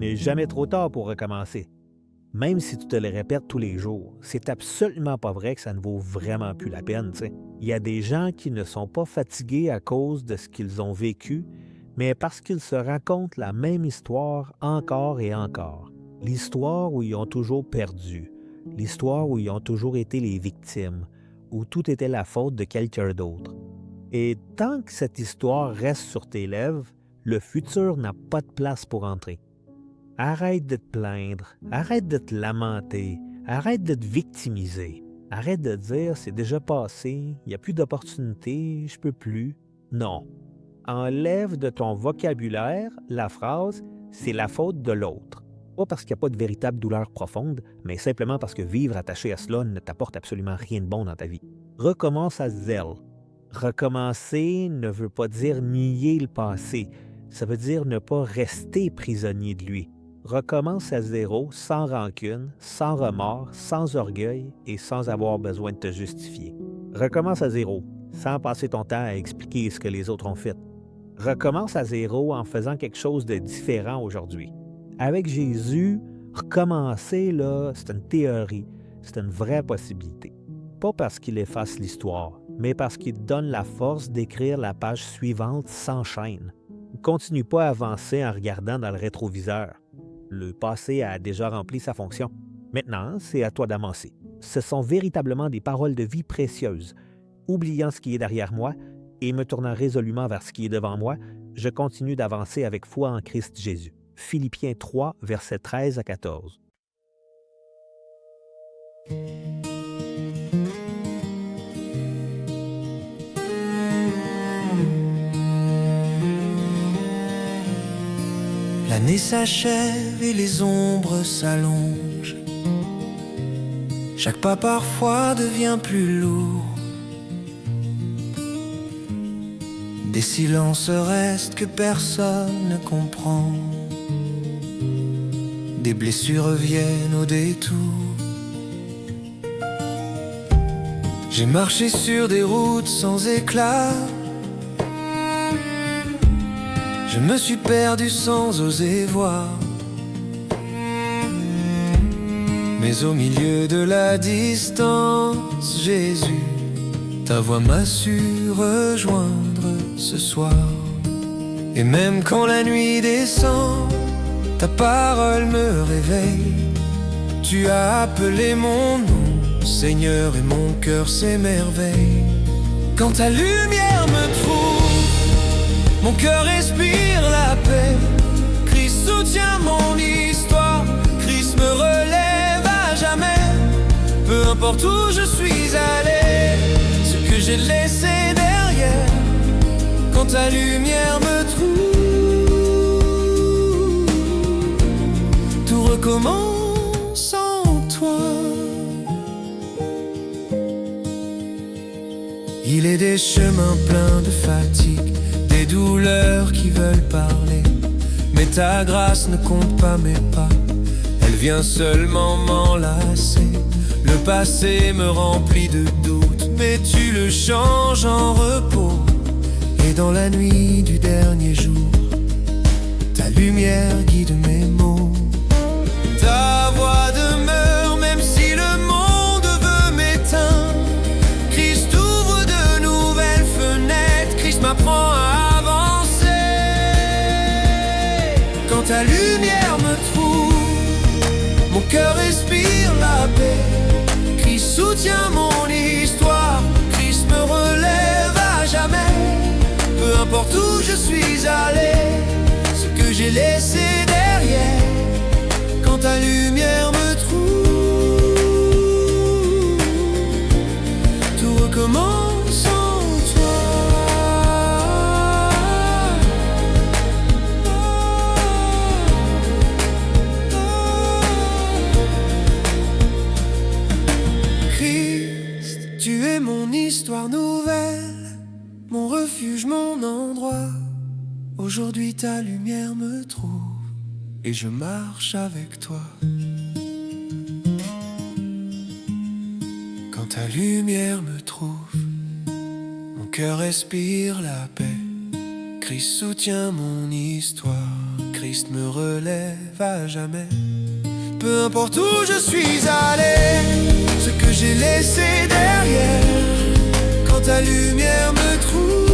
n'est jamais trop tard pour recommencer. Même si tu te le répètes tous les jours, c'est absolument pas vrai que ça ne vaut vraiment plus la peine, tu sais. Il y a des gens qui ne sont pas fatigués à cause de ce qu'ils ont vécu, mais parce qu'ils se racontent la même histoire encore et encore. L'histoire où ils ont toujours perdu, l'histoire où ils ont toujours été les victimes, où tout était la faute de quelqu'un d'autre. Et tant que cette histoire reste sur tes lèvres, le futur n'a pas de place pour entrer. Arrête de te plaindre, arrête de te lamenter, arrête de te victimiser. Arrête de dire « c'est déjà passé, il n'y a plus d'opportunité, je peux plus ». Non. Enlève de ton vocabulaire la phrase « c'est la faute de l'autre ». Pas parce qu'il n'y a pas de véritable douleur profonde, mais simplement parce que vivre attaché à cela ne t'apporte absolument rien de bon dans ta vie. Recommence à zèle. Recommencer ne veut pas dire nier le passé, ça veut dire ne pas rester prisonnier de lui. Recommence à zéro, sans rancune, sans remords, sans orgueil et sans avoir besoin de te justifier. Recommence à zéro, sans passer ton temps à expliquer ce que les autres ont fait. Recommence à zéro en faisant quelque chose de différent aujourd'hui. Avec Jésus, recommencer, là, c'est une théorie, c'est une vraie possibilité. Pas parce qu'il efface l'histoire, mais parce qu'il te donne la force d'écrire la page suivante sans chaîne. Ne continue pas à avancer en regardant dans le rétroviseur. Le passé a déjà rempli sa fonction. Maintenant, c'est à toi d'avancer. Ce sont véritablement des paroles de vie précieuses. Oubliant ce qui est derrière moi et me tournant résolument vers ce qui est devant moi, je continue d'avancer avec foi en Christ Jésus. Philippiens 3, versets 13 à 14. L'année s'achève et les ombres s'allongent. Chaque pas parfois devient plus lourd. Des silences restent que personne ne comprend. Des blessures reviennent au détour. J'ai marché sur des routes sans éclat. Je me suis perdu sans oser voir. Mais au milieu de la distance, Jésus, ta voix m'a su rejoindre ce soir. Et même quand la nuit descend, ta parole me réveille. Tu as appelé mon nom, Seigneur, et mon cœur s'émerveille. Quand ta lumière me trouve, mon cœur respire la paix. Christ soutient mon histoire, Christ me relève à jamais. Peu importe où je suis allé, ce que j'ai laissé derrière. Quand ta lumière me trouve, tout recommence en toi. Il est des chemins pleins de fatigue, des douleurs qui veulent parler. Mais ta grâce ne compte pas mes pas, elle vient seulement m'enlacer. Le passé me remplit de doutes, mais tu le changes en repos. Et dans la nuit du dernier jour, ta lumière guide mes mots. Ta voix demeure même si le monde veut m'éteindre. Christ ouvre de nouvelles fenêtres, Christ m'apprend à avancer. Quand ta lumière me trouve, mon cœur respire la paix. Christ soutient mon histoire, Christ me relève à jamais. Peu importe où je suis allé, ce que j'ai laissé derrière. Quand ta lumière me trouve, tout recommence en toi. Christ, tu es mon histoire nouvelle, mon refuge, mon endroit. Aujourd'hui ta lumière me trouve et je marche avec toi. Quand ta lumière me trouve, mon cœur respire la paix. Christ soutient mon histoire. Christ me relève à jamais. Peu importe où je suis allé, ce que j'ai laissé derrière, quand ta lumière me trouve,